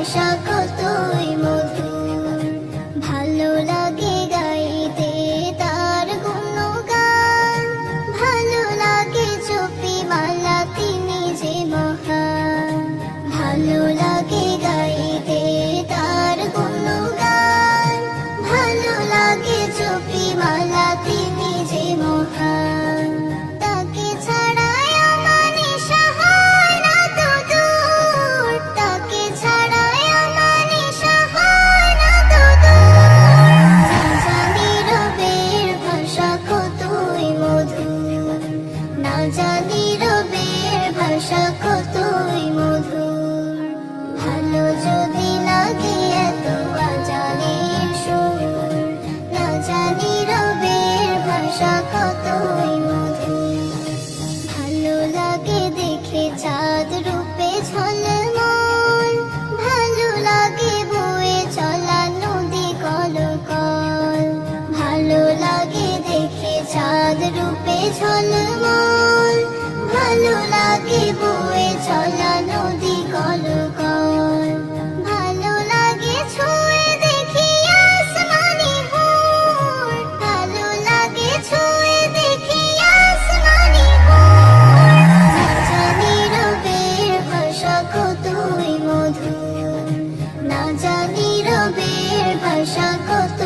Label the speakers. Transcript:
Speaker 1: ভাষা কতই মধুর। ভালো লাগে গাইতে তার গুণগান, ভালো লাগে জপি মালা তিনি যে মহান। ভালো লাগে গাইতে তার গুণগান, ভালো লাগে জপি মালা তিনি যে মহান। তাকে ছাড়া আমার নেশা হয় না তো দূর, তাকে ছাড়া আমার নেশা হয় না তো দূর। না জানি রবের ভাষা কতই মধুর, না জানি রবের ভাষা কতই মধুর। ভালো যদি লাগে এত আজানের সুর, না জানি রবের ভাষা কতই মধুর। ভালো লাগে দেখে চাঁদ রূপে ঝলমল, ভালো লাগে বয়ে চলা নদী কলকল। ভালো লাগে দেখে চাঁদ রূপে ঝলমল, ভালো লাগে বয়ে চলা নদী কলকল। ভালো লাগে ছুঁয়ে দেখি আসমানি হুর, ভালো লাগে ছুঁয়ে দেখি আসমানি হুর। না জানি রবের ভাষা কতই মধুর, না জানি রবের ভাষা কত